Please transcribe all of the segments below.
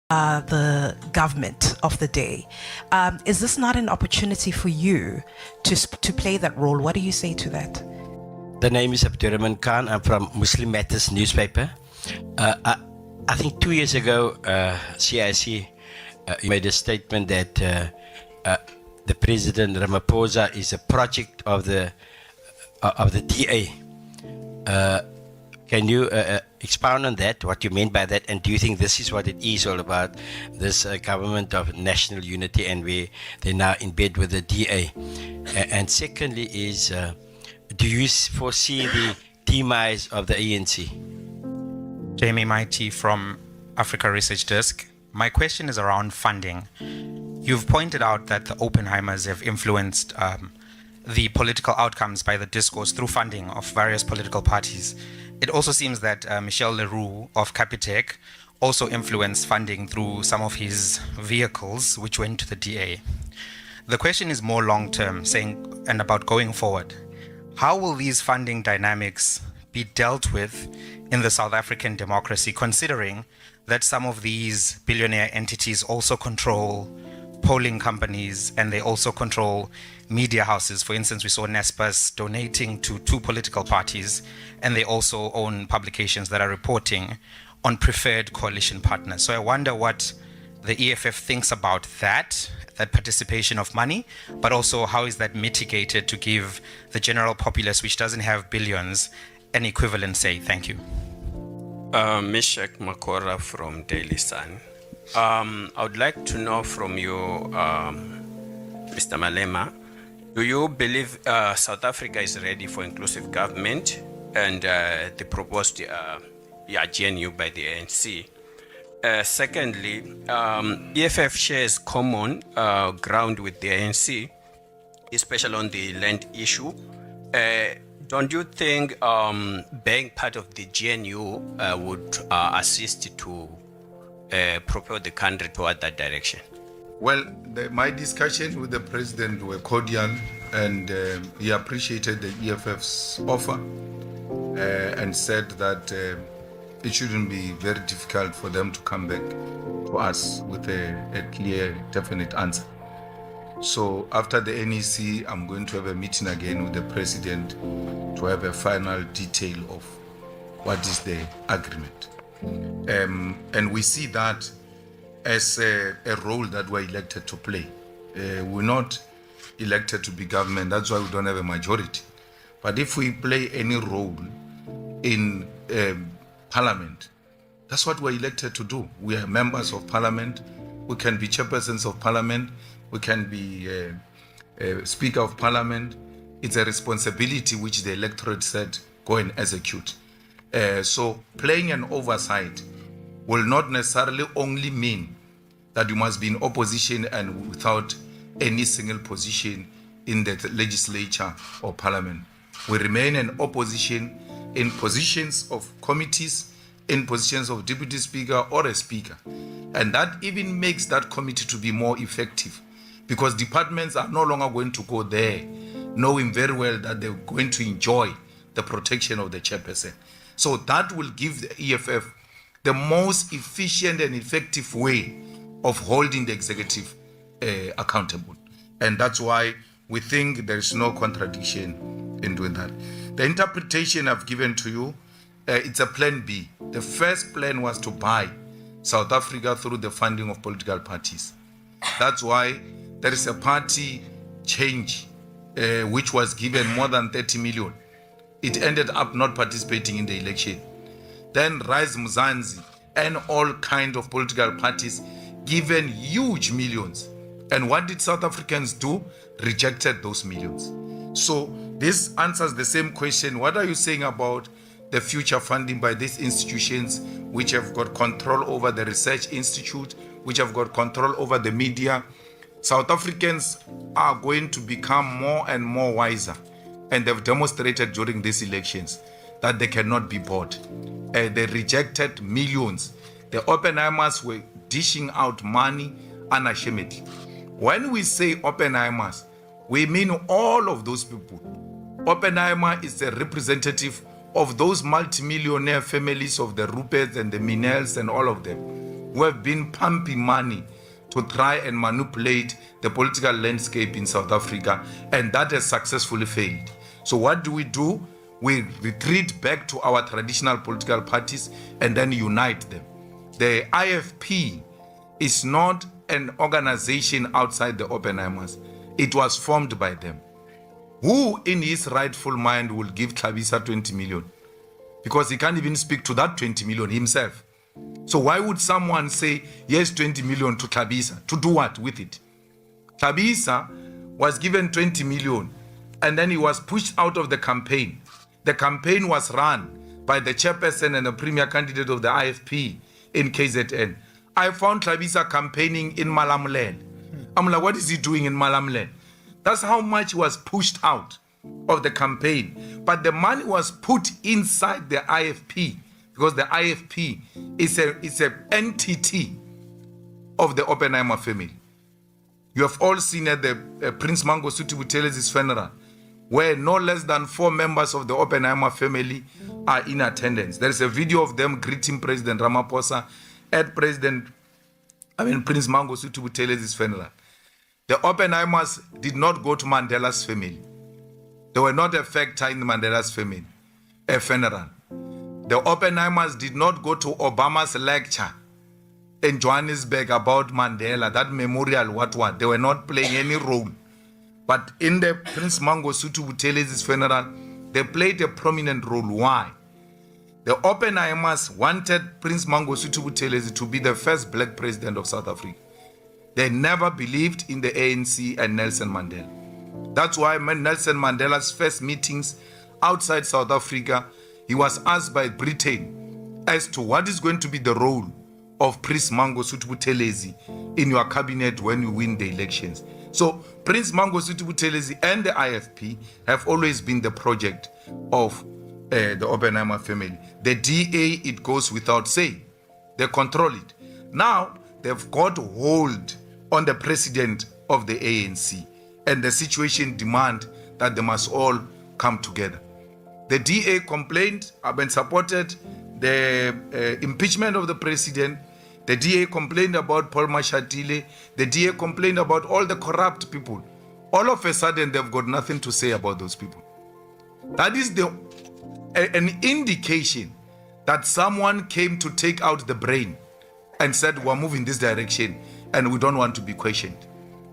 the government of the day. Is this not an opportunity for you to play that role? What do you say to that? The name is Abdurrahman Khan. I'm from Muslim Matters newspaper. I think 2 years ago, CIC made a statement that the President Ramaphosa is a project of the DA. Can you expound on that, what you mean by that, and do you think this is what it is all about, this government of national unity, and they're now in bed with the DA? And secondly is, do you foresee the demise of the ANC? Jamie Mighty from Africa Research Desk. My question is around funding. You've pointed out that the Oppenheimers have influenced the political outcomes by the discourse through funding of various political parties. It also seems that Michel Leroux of Capitec also influenced funding through some of his vehicles, which went to the DA. The question is more long-term, saying, and about going forward. How will these funding dynamics be dealt with in the South African democracy, considering that some of these billionaire entities also control polling companies and they also control media houses? For instance, we saw Naspers donating to 2 political parties, and they also own publications that are reporting on preferred coalition partners. So I wonder what the EFF thinks about that participation of money, but also how is that mitigated to give the general populace, which doesn't have billions, an equivalent say? Thank you. Meshach Makora from Daily Sun. I would like to know from you, Mr. Malema, do you believe South Africa is ready for inclusive government and the proposed GNU by the ANC? Secondly, EFF shares common ground with the ANC, especially on the land issue. Don't you think being part of the GNU would assist to propel the country toward that direction? Well, my discussion with the president were cordial, and he appreciated the EFF's offer and said that it shouldn't be very difficult for them to come back to us with a clear, definite answer. So after the NEC, I'm going to have a meeting again with the president to have a final detail of what is the agreement. And we see that as a role that we're elected to play. We're not elected to be government, that's why we don't have a majority. But if we play any role in parliament, that's what we're elected to do. We are members of parliament, we can be chairpersons of parliament, we can be speaker of parliament. It's a responsibility which the electorate said, go and execute. So playing an oversight will not necessarily only mean that you must be in opposition and without any single position in the legislature or parliament. We remain in opposition in positions of committees, in positions of deputy speaker or a speaker. And that even makes that committee to be more effective, because departments are no longer going to go there knowing very well that they're going to enjoy the protection of the chairperson. So that will give the EFF the most efficient and effective way of holding the executive accountable. And that's why we think there is no contradiction in doing that. The interpretation I've given to you, it's a plan B. The first plan was to buy South Africa through the funding of political parties. That's why there is a party change which was given more than 30 million. It ended up not participating in the election. Then Rise Mzansi and all kinds of political parties given huge millions. And what did South Africans do? Rejected those millions. So this answers the same question. What are you saying about the future funding by these institutions which have got control over the research institute, which have got control over the media? South Africans are going to become more and more wiser, and they've demonstrated during these elections that they cannot be bought. They rejected millions. The Oppenheimers were dishing out money unashamedly. When we say Oppenheimers, we mean all of those people. Oppenheimer is a representative of those multimillionaire families of the Ruperts and the Minels and all of them, who have been pumping money to try and manipulate the political landscape in South Africa, and that has successfully failed. So what do? We retreat back to our traditional political parties and then unite them. The IFP is not an organization outside the Oppenheimers. It was formed by them. Who in his rightful mind will give Tlhabisa 20 million? Because he can't even speak to that 20 million himself. So why would someone say, yes, 20 million to Tlhabisa? To do what with it? Tlhabisa was given 20 million and then he was pushed out of the campaign. The campaign was run by the chairperson and the premier candidate of the IFP in KZN. I found Tlhabisa campaigning in Malamulele. I'm like, what is he doing in Malamulele? That's how much he was pushed out of the campaign. But the money was put inside the IFP because the IFP is an entity of the Oppenheimer family. You have all seen at the Prince Mangosuthu Buthelez's funeral, where no less than 4 members of the Oppenheimer family are in attendance. There is a video of them greeting President Ramaphosa at Prince Mangosuthu Buthelez's funeral. The Oppenheimers did not go to Mandela's family. They were not a factor in Mandela's family, a funeral. The Oppenheimers did not go to Obama's lecture in Johannesburg about Mandela, that memorial, what. They were not playing any role. But in the Prince Mangosuthu Buthelez's funeral, they played a prominent role. Why? The Oppenheimers wanted Prince Mangosuthu Buthelezi to be the first black president of South Africa. They never believed in the ANC and Nelson Mandela. That's why when Nelson Mandela's first meetings outside South Africa, he was asked by Britain as to what is going to be the role of Prince Mangosuthu Buthelezi in your cabinet when you win the elections. So Prince Mangosuthu Buthelezi and the IFP have always been the project of the Oppenheimer family. The DA, it goes without saying. They control it. Now, they've got hold on the president of the ANC, and the situation demand that they must all come together. The DA complained and supported the impeachment of the president. The DA complained about Paul Mashatile. The DA complained about all the corrupt people. All of a sudden, they've got nothing to say about those people. That is an indication that someone came to take out the brain and said, we're moving this direction and we don't want to be questioned.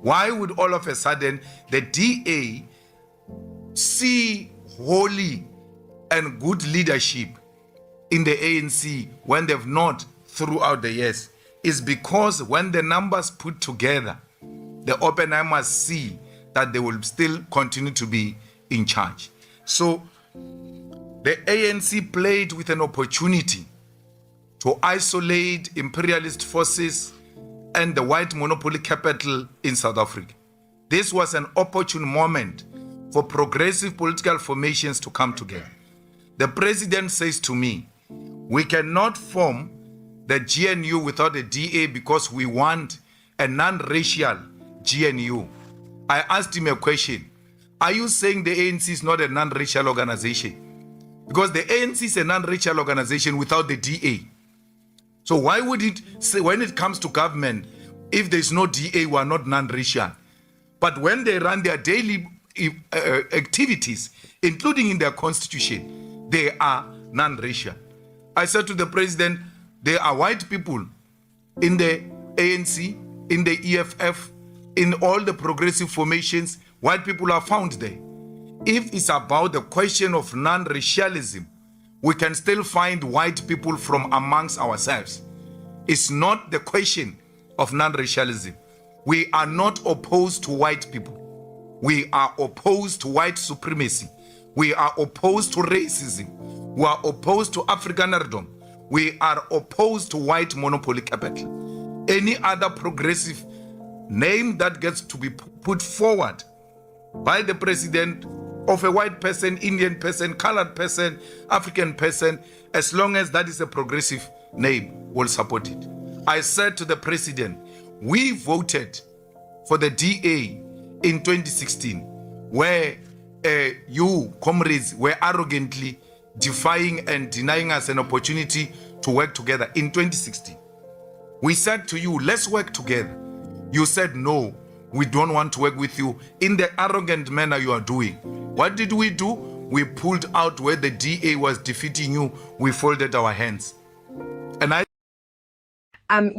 Why would all of a sudden the DA see holy and good leadership in the ANC when they've not throughout the years? Is because when the numbers put together, the Oppenheimers see that they will still continue to be in charge. So the ANC played with an opportunity to isolate imperialist forces and the white monopoly capital in South Africa. This was an opportune moment for progressive political formations to come together. The president says to me, we cannot form the GNU without a DA because we want a non-racial GNU. I asked him a question. Are you saying the ANC is not a non-racial organization? Because the ANC is a non-racial organization without the DA. So why would it say when it comes to government, if there's no DA, we are not non-racial? But when they run their daily activities, including in their constitution, they are non-racial. I said to the president, there are white people in the ANC, in the EFF, in all the progressive formations. White people are found there. If it's about the question of non-racialism, we can still find white people from amongst ourselves. It's not the question of non-racialism. We are not opposed to white people. We are opposed to white supremacy. We are opposed to racism. We are opposed to Afrikanerdom. We are opposed to white monopoly capital. Any other progressive name that gets to be put forward by the president of a white person, Indian person, colored person, African person, as long as that is a progressive name, will support it. I said to the president, we voted for the DA in 2016, where you, comrades, were arrogantly defying and denying us an opportunity to work together in 2016. We said to you, let's work together. You said, no, we don't want to work with you in the arrogant manner you are doing. What did we do? We pulled out where the DA was defeating you. We folded our hands. And I... You're